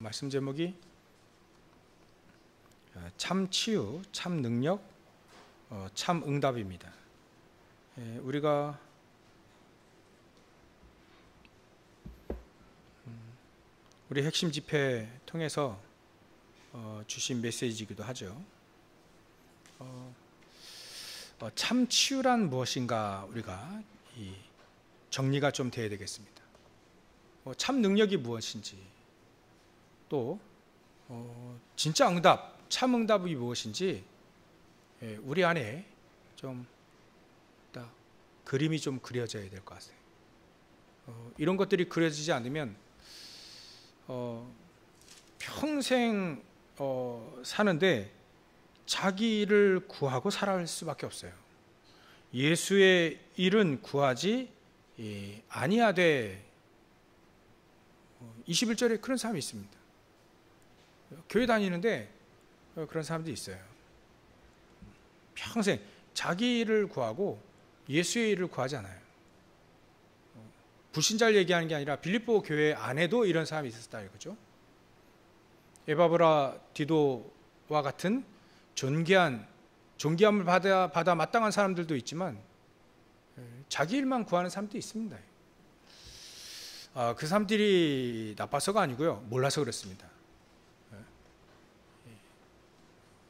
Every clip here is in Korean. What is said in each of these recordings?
말씀 제목이 참 치유, 참 능력, 참 응답입니다. 우리가 우리 핵심 집회 통해서 주신 메시지이기도 하죠. 참 치유란 무엇인가 우리가 정리가 좀 돼야 되겠습니다. 참 능력이 무엇인지, 또 진짜 응답, 참 응답이 무엇인지 우리 안에 좀 딱 그림이 좀 그려져야 될 것 같아요. 이런 것들이 그려지지 않으면 평생 사는데 자기를 구하고 살아갈 수밖에 없어요. 예수의 일은 구하지 아니하되 21절에 그런 사람이 있습니다. 교회 다니는데 그런 사람들이 있어요. 평생 자기를 구하고 예수의 일을 구하지 않아요. 불신자를 얘기하는 게 아니라 빌립보 교회 안에도 이런 사람이 있었다 이거죠. 에바브라 디도와 같은 존귀함을 받아 마땅한 사람들도 있지만 자기 일만 구하는 사람도 있습니다. 그 사람들이 나빠서가 아니고요, 몰라서 그렇습니다.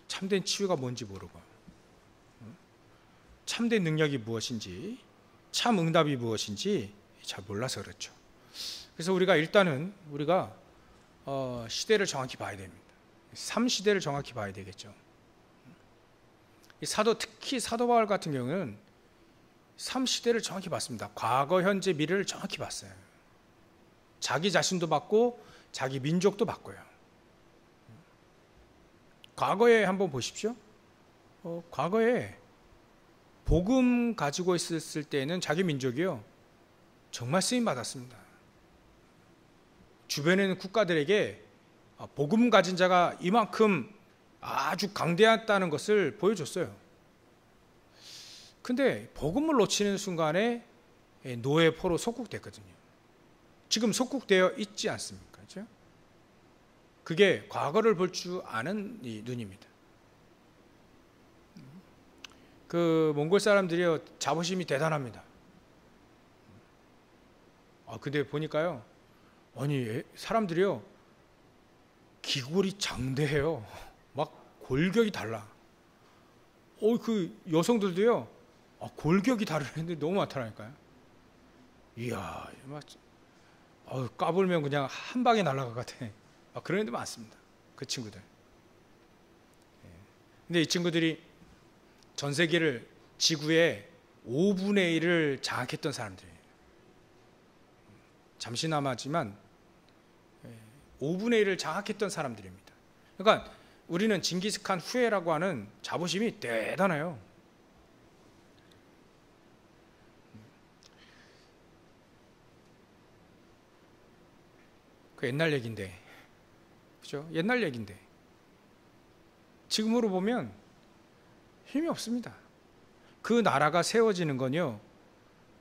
참된 치유가 뭔지 모르고, 참된 능력이 무엇인지, 참 응답이 무엇인지 잘 몰라서 그렇죠. 그래서 일단은 우리가 시대를 정확히 봐야 됩니다. 삶 시대를 정확히 봐야 되겠죠. 특히 사도 바울 같은 경우는 삶 시대를 정확히 봤습니다. 과거, 현재, 미래를 정확히 봤어요. 자기 자신도 봤고 자기 민족도 봤고요. 과거에 한번 보십시오. 과거에 복음 가지고 있었을 때는 자기 민족이요, 정말 쓰임 받았습니다. 주변에 있는 국가들에게 복음 가진 자가 이만큼 아주 강대했다는 것을 보여줬어요. 근데 복음을 놓치는 순간에 노예 포로 속국됐거든요. 지금 속국되어 있지 않습니까? 그렇죠? 그게 과거를 볼 줄 아는 눈입니다. 그 몽골 사람들이요, 자부심이 대단합니다. 근데 보니까요, 사람들이요, 기골이 장대해요. 막 골격이 달라. 그 여성들도요, 골격이 다르는데 너무 많더라니까요. 이야, 까불면 그냥 한 방에 날아갈 것 같아. 그런 애들 많습니다. 그 친구들. 근데 이 친구들이 전 세계를, 지구의 5분의 1을 장악했던 사람들이에요. 잠시나마지만 5분의 1을 장악했던 사람들입니다. 그러니까 우리는 징기스칸 후예라고 하는 자부심이 대단해요. 그 옛날 얘기인데, 그죠? 옛날 얘기인데 지금으로 보면 힘이 없습니다. 그 나라가 세워지는 건요,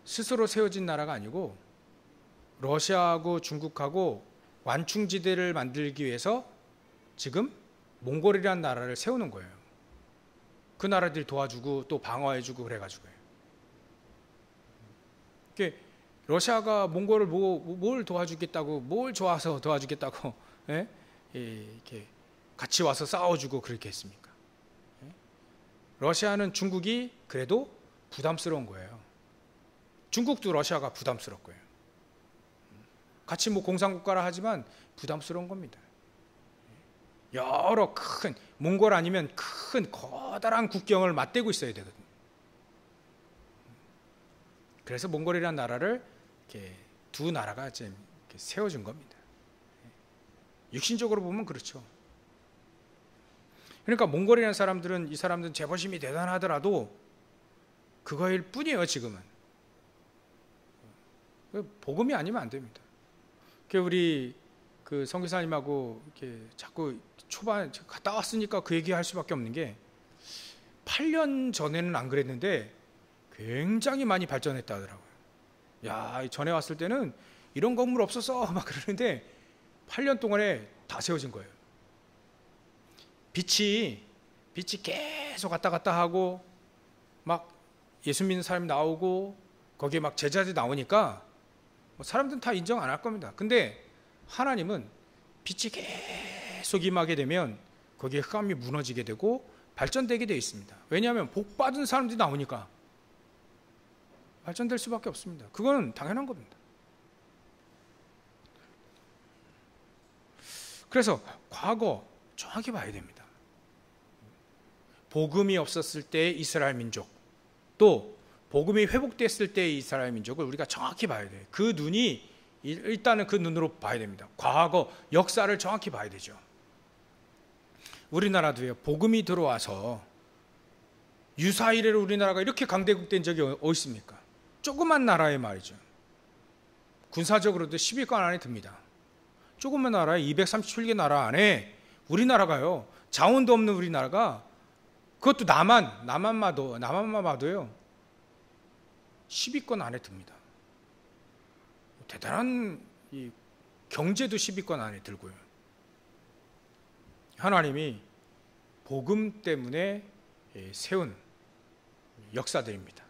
스스로 세워진 나라가 아니고 러시아하고 중국하고 완충지대를 만들기 위해서 지금 몽골이라는 나라를 세우는 거예요. 그 나라들이 도와주고 또 방어해주고 그래가지고요. 러시아가 몽골을 뭘 도와주겠다고, 뭘 좋아서 도와주겠다고 이렇게 같이 와서 싸워주고 그렇게 했습니까? 러시아는 중국이 그래도 부담스러운 거예요. 중국도 러시아가 부담스럽고요. 같이 공산국가라 하지만 부담스러운 겁니다. 여러 큰, 몽골 아니면 큰 커다란 국경을 맞대고 있어야 되거든요. 그래서 몽골이라는 나라를 이렇게 두 나라가 이렇게 세워준 겁니다. 육신적으로 보면 그렇죠. 그러니까 몽골이라는 사람들은, 이 사람들은 자부심이 대단하더라도 그거일 뿐이에요. 지금은 복음이 아니면 안 됩니다. 우리 그 선교사님하고 이렇게 자꾸 초반 갔다 왔으니까 그 얘기할 수밖에 없는 게, 8년 전에는 안 그랬는데 굉장히 많이 발전했다 하더라고요. 전에 왔을 때는 이런 건물 없었어 막 그러는데 8년 동안에 다 세워진 거예요. 빛이 계속 왔다 갔다 하고 막 예수 믿는 사람이 나오고 거기에 막 제자들이 나오니까 사람들은 다 인정 안 할 겁니다. 근데 하나님은 빛이 계속 임하게 되면 거기에 흑암이 무너지게 되고 발전되게 되어 있습니다. 왜냐하면 복 받은 사람들이 나오니까 발전될 수밖에 없습니다. 그거는 당연한 겁니다. 그래서 과거 정확히 봐야 됩니다. 복음이 없었을 때의 이스라엘 민족, 또 복음이 회복됐을 때의 이스라엘 민족을 우리가 정확히 봐야 돼요. 그 눈이 일단은 그 눈으로 봐야 됩니다. 과거 역사를 정확히 봐야 되죠. 우리나라도요, 복음이 들어와서 유사 이래로 우리나라가 이렇게 강대국된 적이 어디 있습니까? 조그만 나라에 말이죠. 군사적으로도 10위권 안에 듭니다. 조그만 나라에 237개 나라 안에 우리나라가요, 자원도 없는 우리나라가, 그것도 남한만 봐도요 10위권 안에 듭니다. 대단한 경제도 10위권 안에 들고요. 하나님이 복음 때문에 세운 역사들입니다.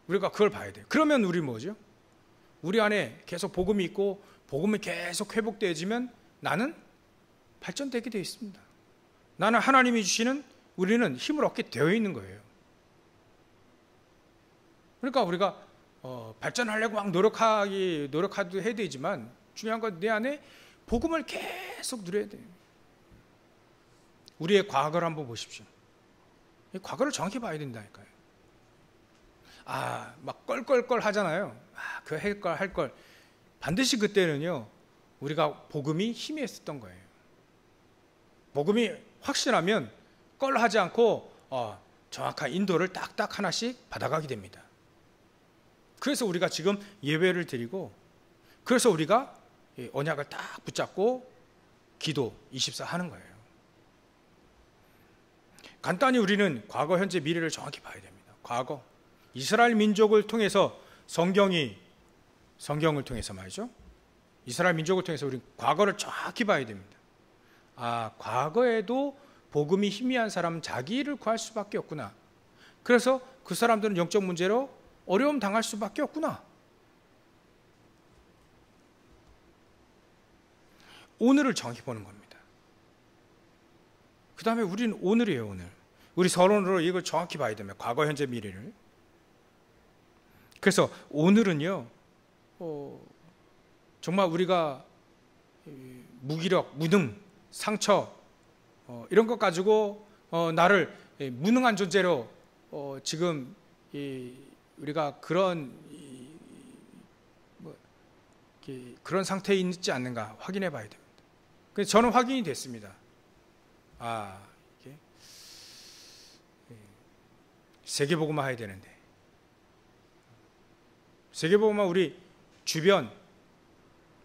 우리가 그걸 봐야 돼요. 그러면 우리 뭐죠? 우리 안에 계속 복음이 있고 복음이 계속 회복되어지면 나는 발전되게 되어 있습니다. 나는 하나님이 주시는, 우리는 힘을 얻게 되어 있는 거예요. 그러니까 우리가 발전하려고 막 노력하도 해야 되지만 중요한 건 내 안에 복음을 계속 누려야 돼요. 우리의 과거를 한번 보십시오. 과거를 정확히 봐야 된다니까요. 막 껄껄껄 하잖아요. 그 할 걸. 반드시 그때는요, 우리가 복음이 희미했었던 거예요. 복음이 확실하면 껄하지 않고 정확한 인도를 딱딱 하나씩 받아가게 됩니다. 그래서 우리가 지금 예배를 드리고, 그래서 우리가 언약을 딱 붙잡고 기도 24 하는 거예요. 간단히 우리는 과거, 현재, 미래를 정확히 봐야 됩니다. 과거, 이스라엘 민족을 통해서 성경을 통해서 말이죠. 이스라엘 민족을 통해서 우리는 과거를 정확히 봐야 됩니다. 과거에도 복음이 희미한 사람은 자기를 구할 수밖에 없구나. 그래서 그 사람들은 영적 문제로 어려움 당할 수밖에 없구나. 오늘을 정확히 보는 겁니다. 그 다음에 우리는 오늘이에요, 오늘. 우리 서론으로 이걸 정확히 봐야 됩니다. 과거, 현재, 미래를. 그래서 오늘은요, 정말 우리가 무기력, 무능, 상처, 이런 것 가지고 나를 무능한 존재로 지금 우리가 그런 상태에 있지 않는가 확인해 봐야 됩니다. 그래서 저는 확인이 됐습니다. 이게 세계복음화 해야 되는데, 세계복음화 우리 주변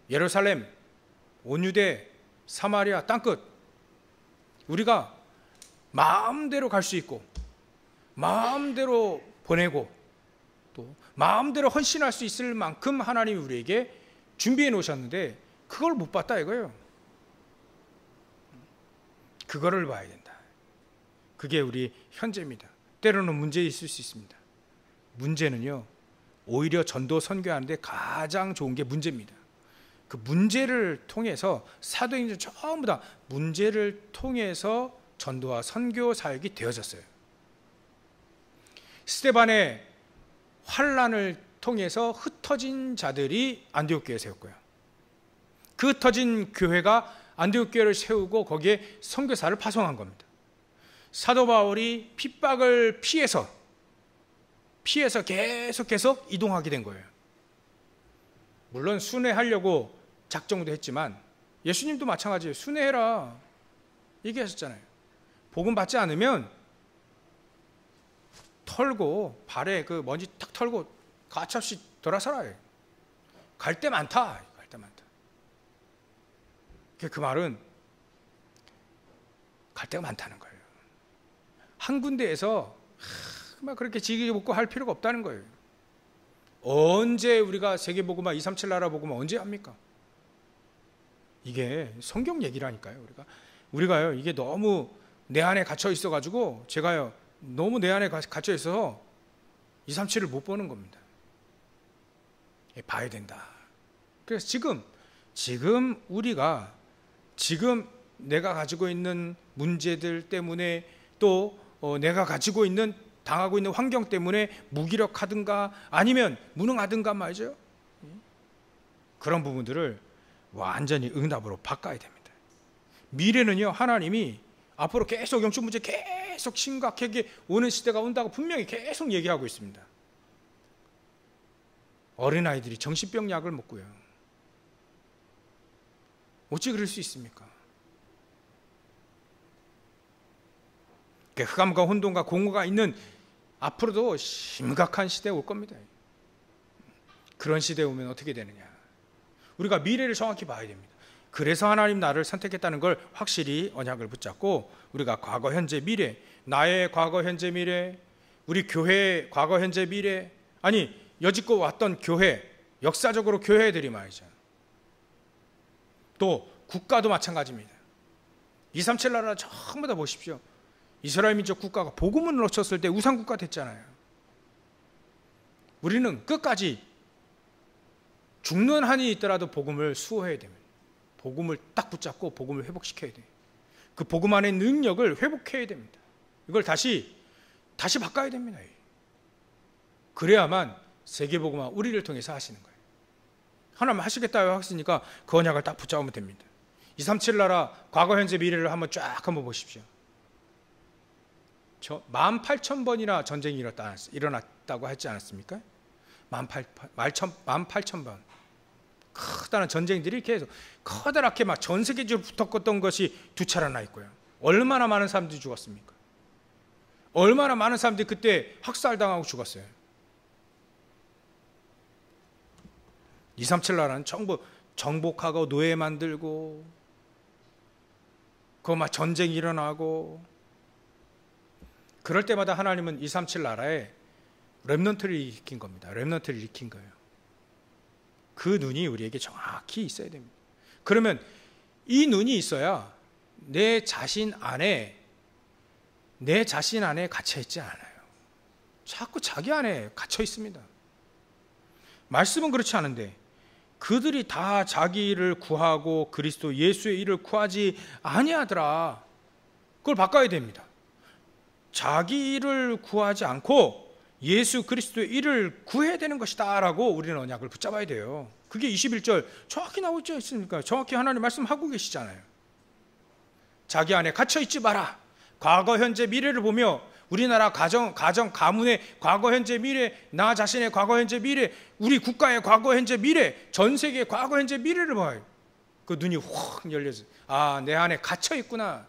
예루살렘, 온유대, 사마리아 땅끝 우리가 마음대로 갈 수 있고 마음대로 보내고 또 마음대로 헌신할 수 있을 만큼 하나님이 우리에게 준비해 놓으셨는데 그걸 못 봤다 이거예요. 그거를 봐야 된다. 그게 우리 현재입니다. 때로는 문제 있을 수 있습니다. 문제는요, 오히려 전도 선교하는데 가장 좋은 게 문제입니다. 그 문제를 통해서 사도행전 전부 다 문제를 통해서 전도와 선교 사역이 되어졌어요. 스데반의 환난을 통해서 흩어진 자들이 안디옥 교회에 세웠고요. 그 흩어진 교회가 안디옥 교회를 세우고 거기에 선교사를 파송한 겁니다. 사도 바울이 핍박을 피해서 계속 이동하게 된 거예요. 물론 순회하려고 작정도 했지만 예수님도 마찬가지예요. 순회해라 얘기하셨잖아요. 복음 받지 않으면 털고 발에 그 먼지 탁 털고 가차없이 돌아서라. 갈 데 많다. 갈 데 많다. 그 말은 갈 데가 많다는 거예요. 한 군데에서 막 그렇게 지기 먹고 할 필요가 없다는 거예요. 언제 우리가 세계복음화 237 나라 복음화 언제 합니까? 이게 성경 얘기라니까요. 우리가요 이게 너무 내 안에 갇혀 있어가지고 제가요 너무 내 안에 갇혀 있어서 237을 못 보는 겁니다. 봐야 된다. 그래서 지금 우리가 지금 내가 가지고 있는 문제들 때문에 또 내가 가지고 있는 당하고 있는 환경 때문에 무기력하든가 아니면 무능하든가 말이죠. 그런 부분들을 완전히 응답으로 바꿔야 됩니다. 미래는요 하나님이 앞으로 계속 영적 문제 계속 심각하게 오는 시대가 온다고 분명히 계속 얘기하고 있습니다. 어린아이들이 정신병 약을 먹고요. 어찌 그럴 수 있습니까? 흑암과 혼돈과 공허가 있는 앞으로도 심각한 시대에 올 겁니다. 그런 시대에 오면 어떻게 되느냐? 우리가 미래를 정확히 봐야 됩니다. 그래서 하나님 나를 선택했다는 걸 확실히 언약을 붙잡고 우리가 과거, 현재, 미래, 나의 과거, 현재, 미래, 우리 교회의 과거, 현재, 미래, 아니 여지껏 왔던 교회, 역사적으로 교회들이 말이죠. 또 국가도 마찬가지입니다. 237 나라 전부 다 보십시오. 이스라엘 민족 국가가 복음을 놓쳤을 때 우상국가 됐잖아요. 우리는 끝까지 죽는 한이 있더라도 복음을 수호해야 됩니다. 복음을 딱 붙잡고 복음을 회복시켜야 돼요. 그 복음 안의 능력을 회복해야 됩니다. 이걸 다시 바꿔야 됩니다. 그래야만 세계복음화 우리를 통해서 하시는 거예요. 하나님 하시겠다고 하시니까 그 언약을 딱 붙잡으면 됩니다. 237 나라 과거 현재 미래를 한번 한번 보십시오. 18,000번이나 전쟁이 일어났다고 했지 않았습니까? 18,000번 커다란 전쟁들이 계속 커다랗게 막 전 세계적으로 붙었던 것이 두 차례나 있고요. 얼마나 많은 사람들이 죽었습니까? 얼마나 많은 사람들이 그때 학살당하고 죽었어요. 237 나라는 전부 정복하고 노예 만들고 그 막 전쟁이 일어나고 그럴 때마다 하나님은 237 나라에 렘넌트를 일으킨 겁니다. 렘넌트를 일으킨 거예요. 그 눈이 우리에게 정확히 있어야 됩니다. 그러면 이 눈이 있어야 내 자신 안에 갇혀 있지 않아요. 자꾸 자기 안에 갇혀 있습니다. 말씀은 그렇지 않은데 그들이 다 자기를 구하고 그리스도 예수의 일을 구하지 아니하더라. 그걸 바꿔야 됩니다. 자기 일을 구하지 않고 예수 그리스도의 일을 구해야 되는 것이다 라고 우리는 언약을 붙잡아야 돼요. 그게 21절 정확히 나오고 있지 않습니까? 정확히 하나님 말씀하고 계시잖아요. 자기 안에 갇혀있지 마라. 과거 현재 미래를 보며 우리나라 가문의 과거 현재 미래, 나 자신의 과거 현재 미래, 우리 국가의 과거 현재 미래, 전 세계의 과거 현재 미래를 봐요. 그 눈이 확 열려서 내 안에 갇혀있구나.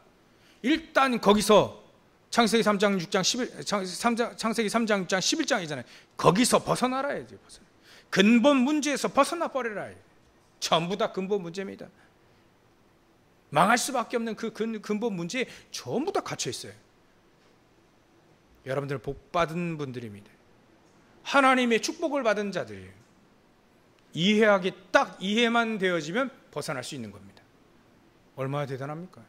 일단 거기서 창세기 3장 6장 창세기 3장 6장 11장이잖아요. 거기서 벗어나라야 돼요. 근본 문제에서 벗어나 버려라. 전부 다 근본 문제입니다. 망할 수밖에 없는 그 근본 문제에 전부 다 갇혀 있어요. 여러분들 복 받은 분들입니다. 하나님의 축복을 받은 자들이에요. 딱 이해만 되어지면 벗어날 수 있는 겁니다. 얼마나 대단합니까?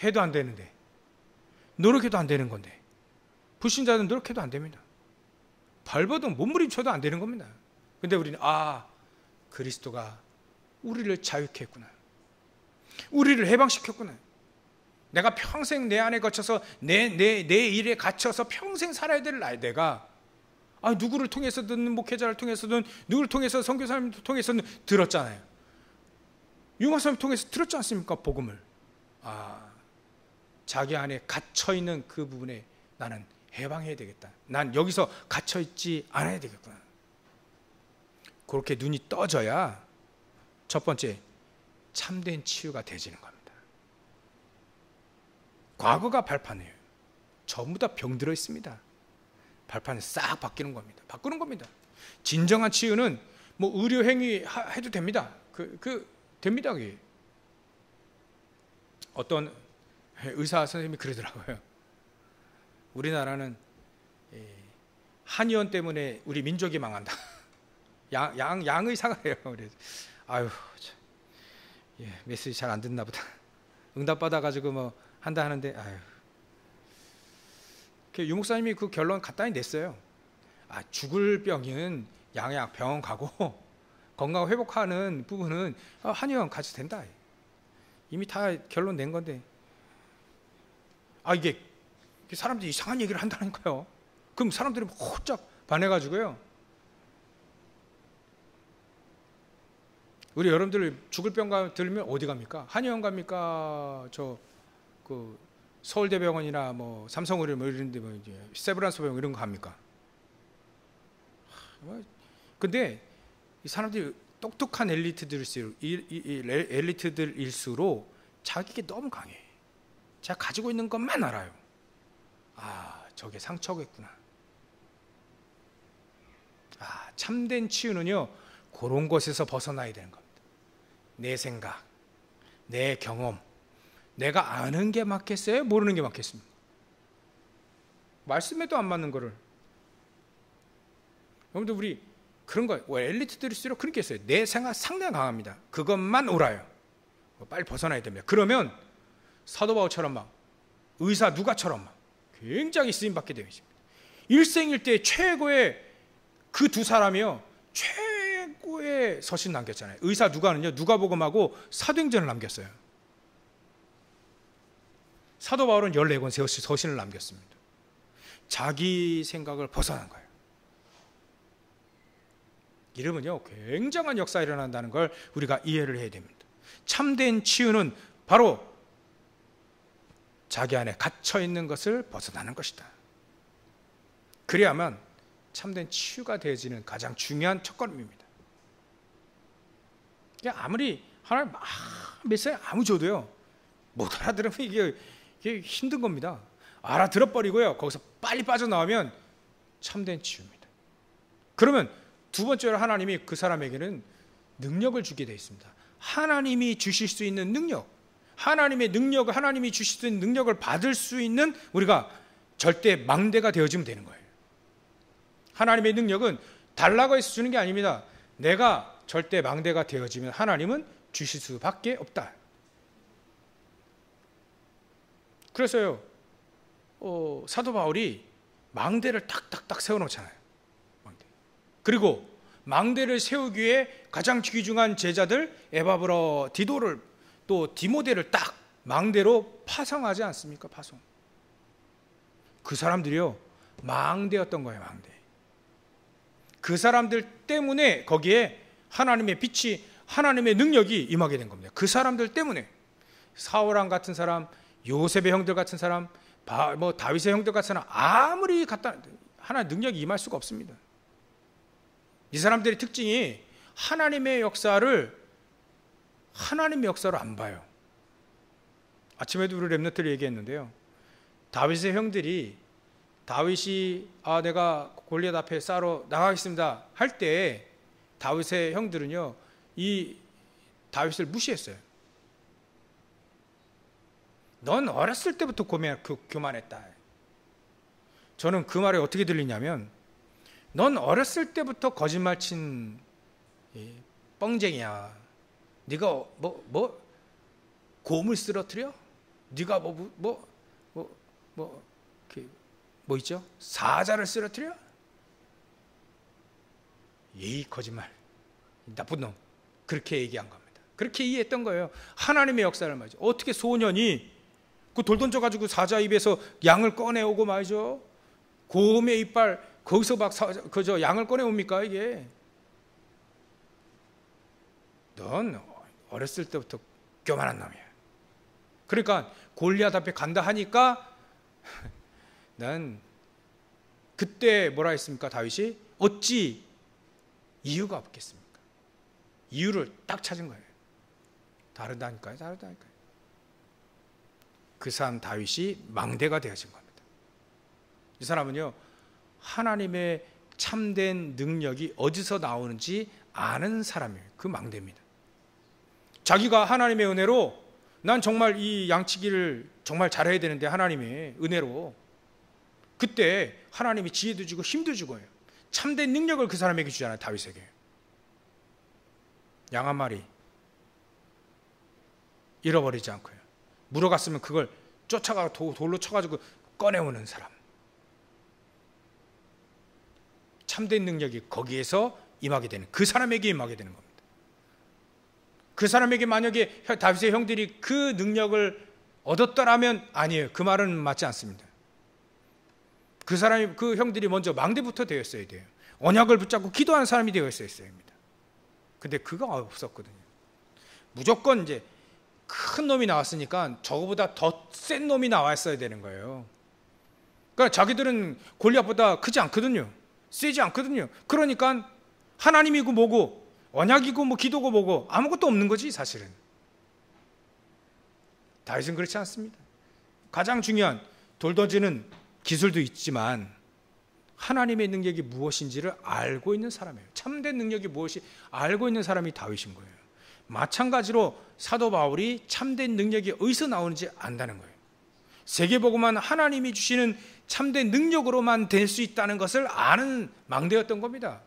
해도 안 되는데 노력해도 안 되는 건데 불신자들은 노력해도 안 됩니다. 발버둥 몸부림쳐도 안 되는 겁니다. 근데 우리는 그리스도가 우리를 자유케 했구나. 우리를 해방시켰구나. 내가 평생 내 안에 갇혀서 내 일에 갇혀서 평생 살아야 될 내가 누구를 통해서든 목회자를 통해서든 누구를 통해서 선교사님을 통해서든 들었잖아요. 융화사님 통해서 들었지 않습니까? 복음을. 자기 안에 갇혀있는 그 부분에 나는 해방해야 되겠다. 난 여기서 갇혀있지 않아야 되겠구나. 그렇게 눈이 떠져야 첫 번째 참된 치유가 되지는 겁니다. 과거가 발판이에요. 전부 다 병들어 있습니다. 발판이 싹 바뀌는 겁니다. 바꾸는 겁니다. 진정한 치유는 의료 행위 해도 됩니다. 됩니다. 그게. 어떤 의사 선생님이 그러더라고요. 우리나라는 한의원 때문에 우리 민족이 망한다. 양의사가 해요. 그래서 메시지 잘 안 듣나 보다. 응답 받아가지고 뭐 한다 하는데, 아유. 유목사님이 그 결론 간단히 냈어요. 죽을 병은 양약 병원 가고 건강 회복하는 부분은 한의원 가도 된다. 이미 다 결론 낸 건데. 이게 사람들이 이상한 얘기를 한다니까요. 그럼 사람들이 홀짝 반해가지고요. 우리 여러분들 죽을 병 들면 어디 갑니까? 한의원 갑니까? 서울대병원이나 뭐 삼성의료 뭐 이런 데 뭐 이제 세브란스 병원 이런 거 갑니까? 근데 이 사람들이 똑똑한 엘리트들일수록 자기가 너무 강해. 제가 가지고 있는 것만 알아요. 저게 상처겠구나. 참된 치유는요, 그런 것에서 벗어나야 되는 겁니다. 내 생각, 내 경험, 내가 아는 게 맞겠어요? 모르는 게 맞겠습니까? 말씀에도 안 맞는 거를. 여러분들 우리 그런 거, 엘리트들일수록 그렇게 했어요. 내 생각 상당히 강합니다. 그것만 옳아요. 빨리 벗어나야 됩니다. 그러면 사도 바울처럼 막 의사 누가처럼 막 굉장히 쓰임받게 되어 있습니다. 일생일대 최고의 그 두 사람이요, 최고의 서신 남겼잖아요. 의사 누가는요, 누가복음하고 사도행전을 남겼어요. 사도 바울은 14권 서신을 남겼습니다. 자기 생각을 벗어난 거예요. 이러면요, 굉장한 역사가 일어난다는 걸 우리가 이해를 해야 됩니다. 참된 치유는 바로 자기 안에 갇혀있는 것을 벗어나는 것이다. 그래야만 참된 치유가 되어지는 가장 중요한 첫걸음입니다. 아무리 하나님 메시지 아무 줘도요, 못 알아들으면 이게 힘든 겁니다. 알아들어버리고요, 거기서 빨리 빠져나오면 참된 치유입니다. 그러면 두 번째로 하나님이 그 사람에게는 능력을 주게 되어 있습니다. 하나님이 주실 수 있는 능력, 하나님의 능력을, 하나님이 주실 수 있는 능력을 받을 수 있는 우리가 절대 망대가 되어지면 되는 거예요. 하나님의 능력은 달라고 해서 주는 게 아닙니다. 내가 절대 망대가 되어지면 하나님은 주실 수밖에 없다. 그래서요, 사도 바울이 망대를 탁탁탁 세워놓잖아요. 그리고 망대를 세우기 위해 가장 귀중한 제자들 에바브라, 디도를, 또 디모데를 딱 망대로 파송하지 않습니까? 파송. 그 사람들이요, 망대였던 거예요. 망대. 그 사람들 때문에 거기에 하나님의 빛이, 하나님의 능력이 임하게 된 겁니다. 그 사람들 때문에. 사울왕 같은 사람, 요셉의 형들 같은 사람, 뭐 다윗의 형들 같은 사람, 아무리 갖다 하나님 능력이 임할 수가 없습니다. 이 사람들의 특징이 하나님의 역사를 안 봐요. 아침에도 우리 랩너트를 얘기했는데요, 다윗의 형들이 다윗이 내가 골리앗 앞에 싸러 나가겠습니다 할 때 다윗의 형들은요, 이 다윗을 무시했어요. 넌 어렸을 때부터 교만했다. 저는 그 말이 어떻게 들리냐면, 넌 어렸을 때부터 거짓말 친 뻥쟁이야. 네가 곰을 쓰러뜨려? 네가 뭐 있죠? 사자를 쓰러뜨려? 거짓말. 나쁜 놈. 그렇게 얘기한 겁니다. 그렇게 이해했던 거예요. 하나님의 역사를 말이죠. 어떻게 소년이 그 돌 던져가지고 사자 입에서 양을 꺼내오고 말이죠. 곰의 이빨 거기서 막 양을 꺼내옵니까 이게? 넌 어렸을 때부터 교만한 놈이야. 그러니까 골리앗 앞에 간다 하니까 난 그때 뭐라 했습니까? 다윗이 어찌 이유가 없겠습니까? 이유를 딱 찾은 거예요. 다르다니까요. 그 사람 다윗이 망대가 되어진 겁니다. 이 사람은요, 하나님의 참된 능력이 어디서 나오는지 아는 사람이에요. 그 망대입니다. 자기가 하나님의 은혜로 난 정말 이 양치기를 정말 잘해야 되는데 하나님의 은혜로 그때 하나님이 지혜도 주고 힘도 주고요. 참된 능력을 그 사람에게 주잖아요. 다윗에게. 양 한 마리 잃어버리지 않고요. 물어갔으면 그걸 쫓아가 돌로 쳐가지고 꺼내오는 사람. 참된 능력이 거기에서 임하게 되는, 그 사람에게 임하게 되는 겁니다. 그 사람에게 만약에 다윗의 형들이 그 능력을 얻었더라면 아니에요. 그 말은 맞지 않습니다. 그 형들이 먼저 망대부터 되었어야 돼요. 언약을 붙잡고 기도하는 사람이 되었어야 합니다. 근데 그거 없었거든요. 무조건 이제 큰 놈이 나왔으니까 저거보다 더 센 놈이 나왔어야 되는 거예요. 그러니까 자기들은 골리앗보다 크지 않거든요. 세지 않거든요. 그러니까 하나님이고 뭐고 언약이고 뭐 기도고 뭐고 아무것도 없는 거지 사실은. 다윗은 그렇지 않습니다. 가장 중요한 돌 던지는 기술도 있지만 하나님의 능력이 무엇인지를 알고 있는 사람이에요. 참된 능력이 무엇이 알고 있는 사람이 다윗인 거예요. 마찬가지로 사도 바울이 참된 능력이 어디서 나오는지 안다는 거예요. 세계복음은 하나님이 주시는 참된 능력으로만 될 수 있다는 것을 아는 망대였던 겁니다.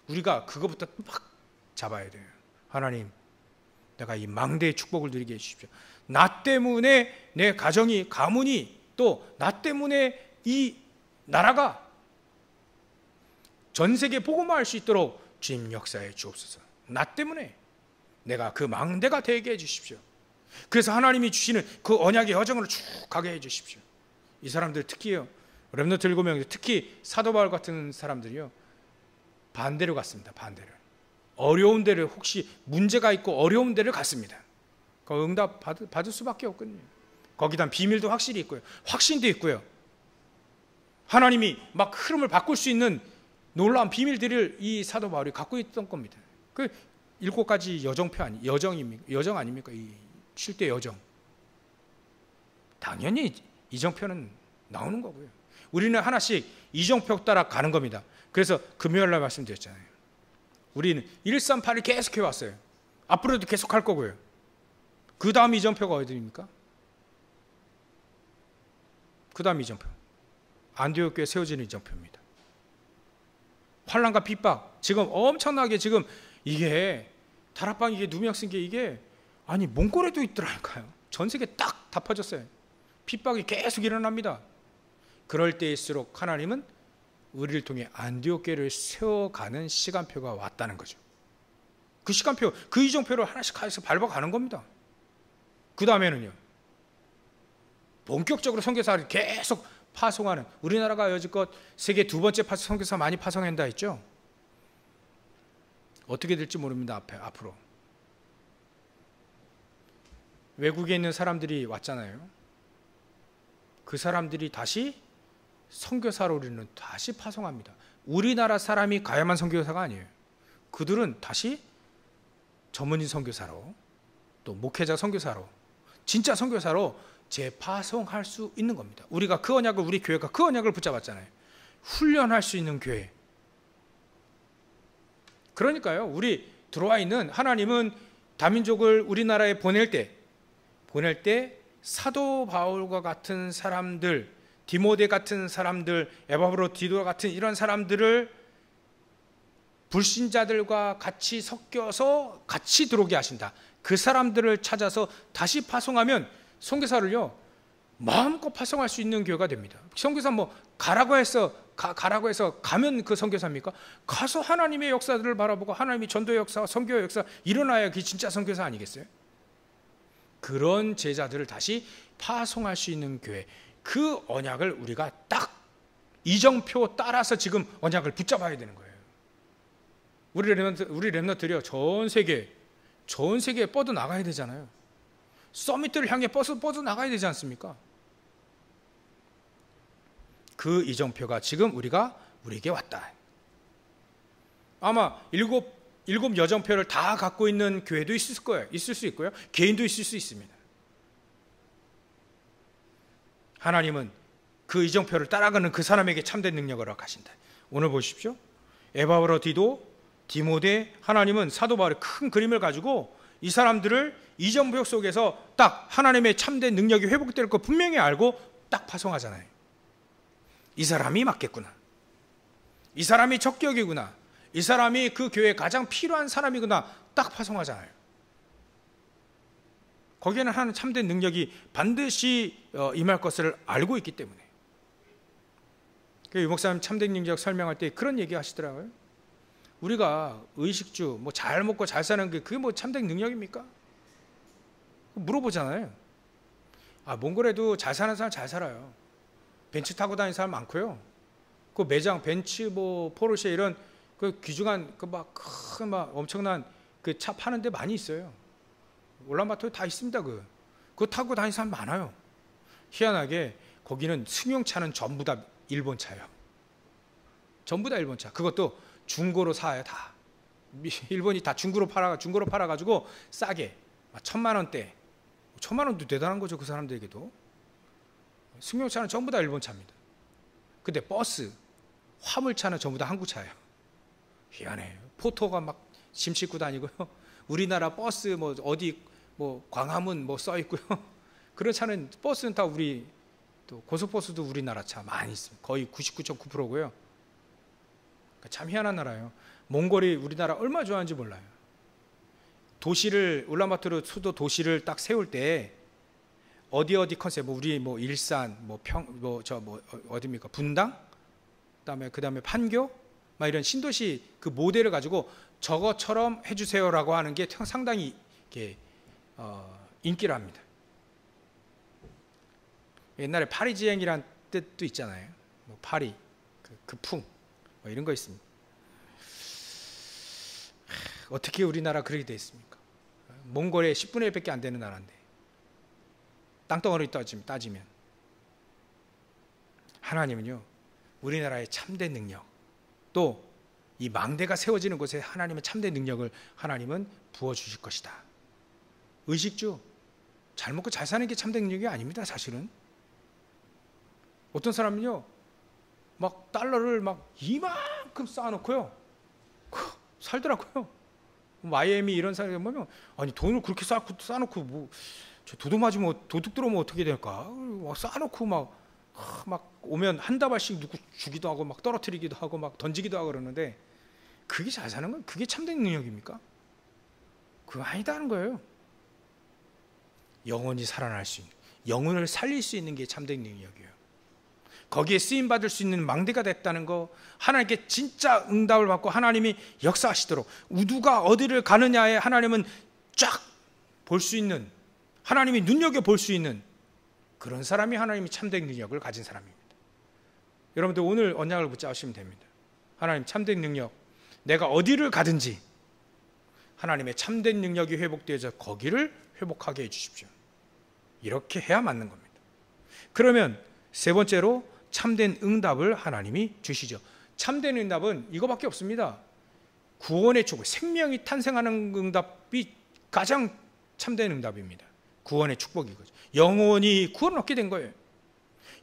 우리가 그거부터 막 잡아야 돼요. 하나님, 내가 이 망대의 축복을 누리게 해주십시오. 나 때문에 내 가정이, 가문이, 또 나 때문에 이 나라가 전 세계 복음화할 수 있도록 주님 역사해 주옵소서. 나 때문에 내가 그 망대가 되게 해주십시오. 그래서 하나님이 주시는 그 언약의 여정으로 쭉 가게 해주십시오. 이 사람들 특히요, 렘넌트 7명, 특히 사도 바울 같은 사람들이요, 반대로 갔습니다. 반대로. 어려운 데를, 혹시 문제가 있고 어려운 데를 갔습니다. 그 응답 받을 수밖에 없거든요. 거기다 비밀도 확실히 있고요, 확신도 있고요. 하나님이 막 흐름을 바꿀 수 있는 놀라운 비밀들을 이 사도 바울이 갖고 있던 겁니다. 그 7가지 여정 아닙니까? 이 7대 여정. 당연히 이정표는 나오는 거고요. 우리는 하나씩 이정표 따라 가는 겁니다. 그래서 금요일날 말씀드렸잖아요. 우리는 138을 계속 해왔어요. 앞으로도 계속 할 거고요. 그 다음 이정표가 어디입니까? 그 다음 이정표, 안디옥 교회 세워지는 이정표입니다. 환난과 핍박, 지금 엄청나게 지금 이게 다락방, 이게 누명 쓴 게 이게 아니 몽골에도 있더라니까요. 전 세계 딱 다 퍼졌어요. 핍박이 계속 일어납니다. 그럴 때일수록 하나님은 우리를 통해 안디옥 교회를 세워가는 시간표가 왔다는 거죠. 그 시간표, 그 이정표를 하나씩 해서 밟아가는 겁니다. 그 다음에는요, 본격적으로 선교사를 계속 파송하는, 우리나라가 여지껏 세계 2번째 선교사 많이 파송한다 했죠. 어떻게 될지 모릅니다. 앞으로 외국에 있는 사람들이 왔잖아요. 그 사람들이 다시 선교사로 우리는 다시 파송합니다. 우리나라 사람이 가야만 선교사가 아니에요. 그들은 다시 전문인 선교사로, 또 목회자 선교사로, 진짜 선교사로 재파송할 수 있는 겁니다. 우리가 그 언약을, 우리 교회가 그 언약을 붙잡았잖아요. 훈련할 수 있는 교회. 그러니까요, 우리 들어와 있는 하나님은 다민족을 우리나라에 보낼 때 사도 바울과 같은 사람들, 디모데 같은 사람들, 에바브로디도 같은 이런 사람들을 불신자들과 같이 섞여서 같이 들어오게 하신다. 그 사람들을 찾아서 다시 파송하면 선교사를요 마음껏 파송할 수 있는 교회가 됩니다. 선교사 뭐 가라고 해서 가면 그 선교사입니까? 가서 하나님의 역사들을 바라보고 하나님이 전도의 역사, 선교의 역사 일어나야 그게 진짜 선교사 아니겠어요? 그런 제자들을 다시 파송할 수 있는 교회, 그 언약을 우리가 딱 이정표 따라서 지금 언약을 붙잡아야 되는 거예요. 우리 렘넌트들이요 전 세계에 뻗어 나가야 되잖아요. 서밋들을 향해 뻗어 나가야 되지 않습니까? 그 이정표가 지금 우리에게 왔다. 아마 일곱 여정표를 다 갖고 있는 교회도 있을 거예요. 있을 수 있고요. 개인도 있을 수 있습니다. 하나님은 그 이정표를 따라가는 그 사람에게 참된 능력을 허락하신다. 오늘 보십시오. 에바브로디도, 디모데, 하나님은 사도 바울의 큰 그림을 가지고 이 사람들을 이정표 속에서 딱 하나님의 참된 능력이 회복될 거 분명히 알고 딱 파송하잖아요. 이 사람이 맞겠구나. 이 사람이 적격이구나. 이 사람이 그 교회에 가장 필요한 사람이구나. 딱 파송하잖아요. 거기에는 하나님 참된 능력이 반드시 임할 것을 알고 있기 때문에. 유 목사님 참된 능력 설명할 때 그런 얘기 하시더라고요. 우리가 의식주 뭐 잘 먹고 잘 사는 게 그게 뭐 참된 능력입니까? 물어보잖아요. 몽골에도 잘 사는 사람 잘 살아요. 벤츠 타고 다니는 사람 많고요. 그 매장 벤츠 뭐 포르쉐 이런 그 귀중한 그 막 큰 막 엄청난 그 차 파는 데 많이 있어요. 울란바토에 다 있습니다. 그거 타고 다니는 사람 많아요. 희한하게 거기는 승용차는 전부 다 일본 차예요. 전부 다 일본 차. 그것도 중고로 사요. 다 일본이 다 중고로 팔아가지고 싸게 1,000만 원대. 1,000만 원도 대단한 거죠. 그 사람들에게도. 승용차는 전부 다 일본 차입니다. 근데 버스, 화물차는 전부 다 한국 차예요. 희한해요. 포토가 막 짐 싣고 다니고요. 우리나라 버스 뭐 어디 뭐 광화문 뭐 써 있고요. 그런 차는 버스는 다 우리 또 고속버스도 우리나라 차 많이 있습니다. 거의 99.9%고요. 참 희한한 나라예요. 몽골이 우리나라 얼마나 좋아하는지 몰라요. 도시를 울란바토르 수도 도시를 딱 세울 때 어디 컨셉 뭐 우리 뭐 일산 어디입니까? 분당? 그다음에 판교? 막 이런 신도시 그 모델을 가지고 저것처럼 해 주세요라고 하는 게 상당히 이렇게 인기를 합니다. 옛날에 파리지앵이란 뜻도 있잖아요. 뭐 파리, 그 풍, 뭐 이런 거 있습니다. 어떻게 우리나라 그렇게 돼 있습니까? 몽골의 10분의 1밖에 안 되는 나라인데 땅덩어리 따지면 하나님은요 우리나라의 참된 능력 또 이 망대가 세워지는 곳에 하나님의 참된 능력을 하나님은 부어주실 것이다. 의식주 잘 먹고 잘 사는 게 참된 능력이 아닙니다. 사실은 어떤 사람은요 막 달러를 막 이만큼 쌓아놓고요 살더라고요. 마이애미 이런 사람이 보면 아니 돈을 그렇게 쌓아놓고 뭐 도둑 맞으면 도둑 들어오면 어떻게 될까? 막 쌓아놓고 막 오면 한 다발씩 누구 주기도 하고 막 떨어뜨리기도 하고 막 던지기도 하고 그러는데 그게 잘 사는 건 그게 참된 능력입니까? 그거 아니다는 거예요. 영원히 살아날 수 있는 영혼을 살릴 수 있는 게 참된 능력이에요. 거기에 쓰임 받을 수 있는 망대가 됐다는 거, 하나님께 진짜 응답을 받고 하나님이 역사하시도록 누가 어디를 가느냐에 하나님은 쫙 볼 수 있는, 하나님이 눈여겨 볼 수 있는 그런 사람이 하나님이 참된 능력을 가진 사람입니다. 여러분들 오늘 언약을 붙잡으시면 됩니다. 하나님 참된 능력, 내가 어디를 가든지 하나님의 참된 능력이 회복되어서 거기를 회복하게 해주십시오. 이렇게 해야 맞는 겁니다. 그러면 세 번째로 참된 응답을 하나님이 주시죠. 참된 응답은 이거밖에 없습니다. 구원의 축복, 생명이 탄생하는 응답이 가장 참된 응답입니다. 구원의 축복이거죠. 영원히 구원을 얻게 된 거예요.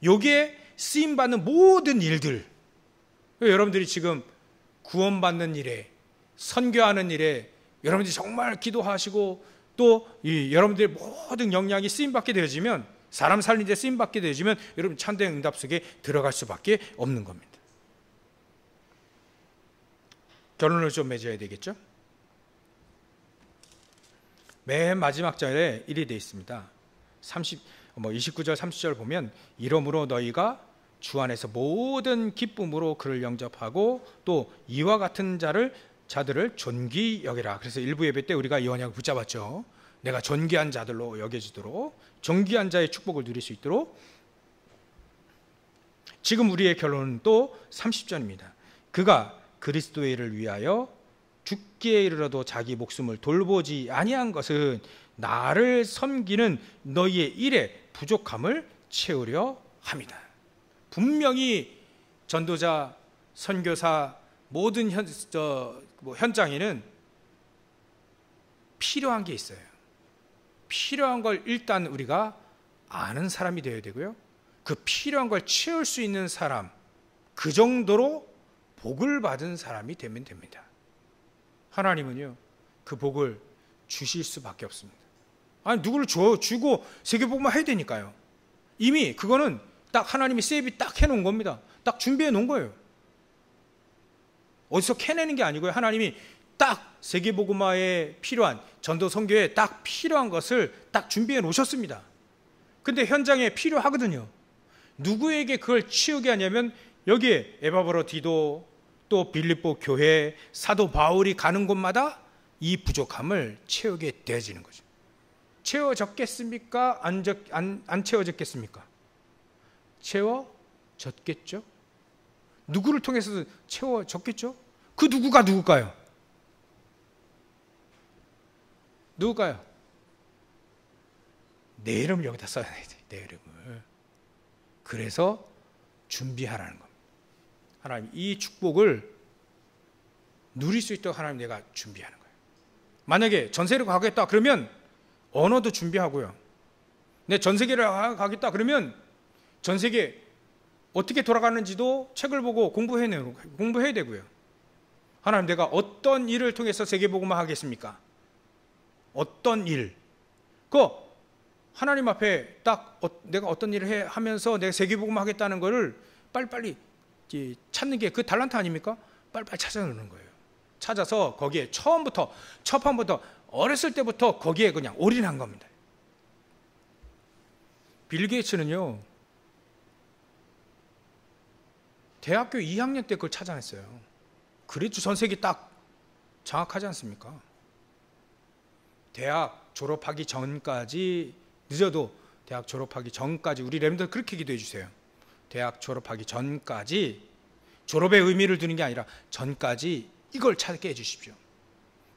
여기에 쓰임받는 모든 일들, 여러분들이 지금 구원받는 일에, 선교하는 일에 여러분들이 정말 기도하시고 또 여러분들의 모든 역량이 쓰임받게 되어지면, 사람 살리는 데 쓰임받게 되어지면 여러분 참된 응답 속에 들어갈 수밖에 없는 겁니다. 결론을 좀 맺어야 되겠죠? 맨 마지막 절에 일이 되어 있습니다. 29절 30절 보면 이러므로 너희가 주 안에서 모든 기쁨으로 그를 영접하고 또 이와 같은 자들을 존귀 여기라. 그래서 일부 예배 때 우리가 이 언약을 붙잡았죠. 내가 존귀한 자들로 여겨지도록, 존귀한 자의 축복을 누릴 수 있도록. 지금 우리의 결론은 또 30절입니다. 그가 그리스도의 일을 위하여 죽기에 이르러도 자기 목숨을 돌보지 아니한 것은 나를 섬기는 너희의 일의 부족함을 채우려 합니다. 분명히 전도자, 선교사, 모든 현장에는 필요한 게 있어요. 필요한 걸 일단 우리가 아는 사람이 되어야 되고요. 그 필요한 걸 채울 수 있는 사람, 그 정도로 복을 받은 사람이 되면 됩니다. 하나님은요, 그 복을 주실 수밖에 없습니다. 아니, 누구를 주고 세계복음만 해야 되니까요. 이미 그거는 딱 하나님이 세이비 딱 해놓은 겁니다. 딱 준비해 놓은 거예요. 어디서 캐내는 게 아니고요. 하나님이 딱 세계복음화에 필요한, 전도 선교에 딱 필요한 것을 딱 준비해 놓으셨습니다. 근데 현장에 필요하거든요. 누구에게 그걸 치우게 하냐면 여기에 에바브로 디도, 또 빌립보 교회, 사도 바울이 가는 곳마다 이 부족함을 채우게 되어지는 거죠. 채워졌겠습니까? 안 채워졌겠습니까? 채워졌겠죠. 누구를 통해서도 채워졌겠죠. 그 누구가 누굴까요? 누굴까요? 내 이름을 여기다 써야 돼. 내 이름을. 그래서 준비하라는 겁니다. 하나님, 이 축복을 누릴 수 있도록 하나님 내가 준비하는 거예요. 만약에 전세를 가겠다 그러면 언어도 준비하고요. 내 전세계를 가겠다 그러면 전세계 어떻게 돌아가는지도 책을 보고 공부해야 되고요. 하나님, 내가 어떤 일을 통해서 세계복음화 하겠습니까? 어떤 일? 하나님 앞에 딱 내가 어떤 일을 하면서 내가 세계복음화 하겠다는 거를 빨리빨리 찾는 게 그 달란트 아닙니까? 빨리빨리 찾아내는 거예요. 찾아서 거기에 첫 판부터 어렸을 때부터 거기에 그냥 올인한 겁니다. 빌 게이츠는요, 대학교 2학년 때 그걸 찾아냈어요. 그래도 전세계 딱 장악하지 않습니까? 대학 졸업하기 전까지, 늦어도 대학 졸업하기 전까지, 우리 렘들 그렇게 기도해 주세요. 대학 졸업하기 전까지, 졸업의 의미를 두는 게 아니라 전까지 이걸 찾게 해주십시오.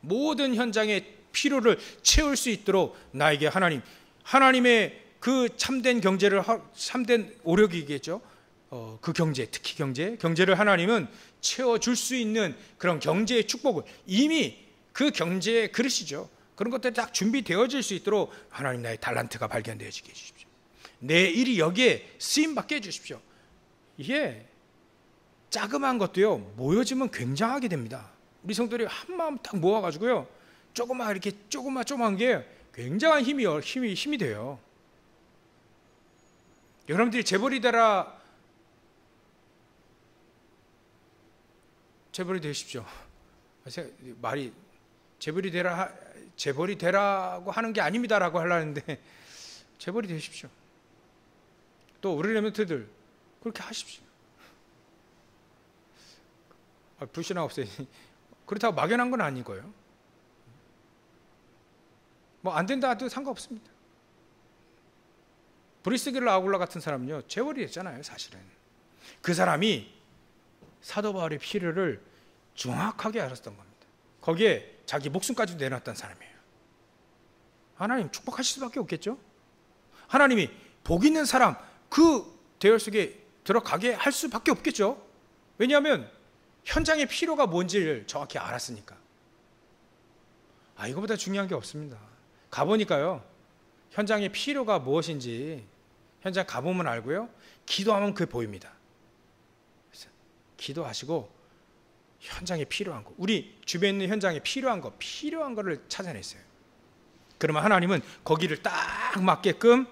모든 현장의 필요를 채울 수 있도록 나에게 하나님의 그 참된 경제를, 참된 오력이겠죠. 그 경제, 특히 경제를 하나님은 채워줄 수 있는 그런 경제의 축복을 이미 그 경제의 그릇이죠. 그런 것들이 딱 준비되어질 수 있도록 하나님, 나의 달란트가 발견되어지게 해주십시오. 내 일이 여기에 쓰임받게 해주십시오. 이게 자그마한 것도요, 모여지면 굉장하게 됩니다. 우리 성도들이 한 마음 딱 모아가지고요, 조그마한 게 굉장한 힘이 돼요. 여러분들이 재벌이 되십시오. 말이 재벌이 되라고 하는 게 아닙니다라고 하려는데, 재벌이 되십시오. 또 우리 렘넌트들 그렇게 하십시오. 불신앙 없애니 그렇다고 막연한 건 아니고요. 뭐 안 된다 해도 상관없습니다. 브리스길 아굴라 같은 사람은요, 재벌이 됐잖아요. 사실은 그 사람이 사도 바울의 필요를 정확하게 알았던 겁니다. 거기에 자기 목숨까지도 내놨던 사람이에요. 하나님 축복하실 수밖에 없겠죠. 하나님이 복 있는 사람 그 대열 속에 들어가게 할 수밖에 없겠죠. 왜냐하면 현장의 필요가 뭔지를 정확히 알았으니까. 이거보다 중요한 게 없습니다. 가보니까요, 현장의 필요가 무엇인지 현장 가보면 알고요, 기도하면 그게 보입니다. 그래서 기도하시고 현장에 필요한 거, 우리 주변에 있는 현장에 필요한 거를 찾아냈어요. 그러면 하나님은 거기를 딱 맞게끔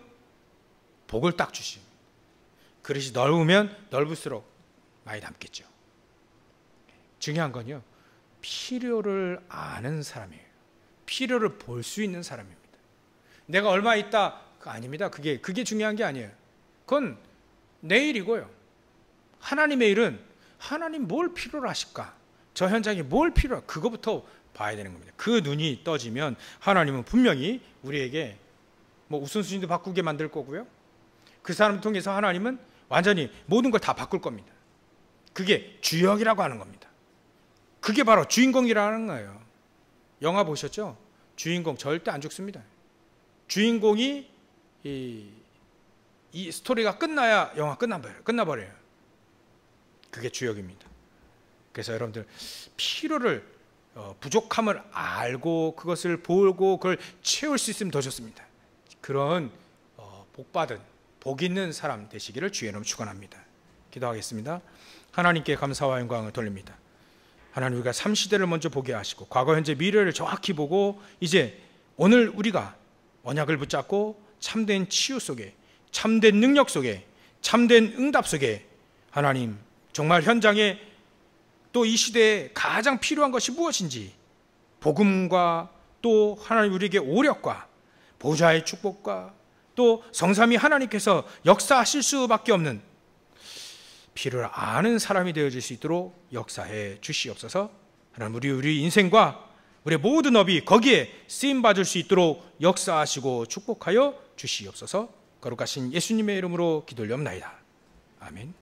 복을 딱 주십니다. 그릇이 넓으면 넓을수록 많이 담겠죠. 중요한 건요, 필요를 아는 사람이에요. 필요를 볼 수 있는 사람입니다. 내가 얼마 있다, 그거 아닙니다. 그게 중요한 게 아니에요. 그건 내 일이고요. 하나님의 일은 하나님 뭘 필요로 하실까? 저 현장에 뭘 필요할까? 그거부터 봐야 되는 겁니다. 그 눈이 떠지면 하나님은 분명히 우리에게 우선순위도 바꾸게 만들 거고요. 그 사람을 통해서 하나님은 완전히 모든 걸 다 바꿀 겁니다. 그게 주역이라고 하는 겁니다. 그게 바로 주인공이라는 거예요. 영화 보셨죠? 주인공 절대 안 죽습니다. 주인공이 이 스토리가 끝나야 영화 끝나버려요. 그게 주역입니다. 그래서 여러분들 필요를, 부족함을 알고 그것을 보고 그걸 채울 수 있으면 더 좋습니다. 그런 복받은 복 있는 사람 되시기를 주의 이름으로 축원합니다. 기도하겠습니다. 하나님께 감사와 영광을 돌립니다. 하나님, 우리가 삼시대를 먼저 보게 하시고 과거, 현재, 미래를 정확히 보고 이제 오늘 우리가 언약을 붙잡고 참된 치유 속에, 참된 능력 속에, 참된 응답 속에 하나님 정말 현장에 또 이 시대에 가장 필요한 것이 무엇인지 복음과 또 하나님 우리에게 오력과 보좌의 축복과 또 성삼위 하나님께서 역사하실 수밖에 없는 필요를 아는 사람이 되어질 수 있도록 역사해 주시옵소서. 하나님 우리 인생과 우리 모든 업이 거기에 쓰임받을 수 있도록 역사하시고 축복하여 주시옵소서. 거룩하신 예수님의 이름으로 기도 올려옵나이다. 아멘.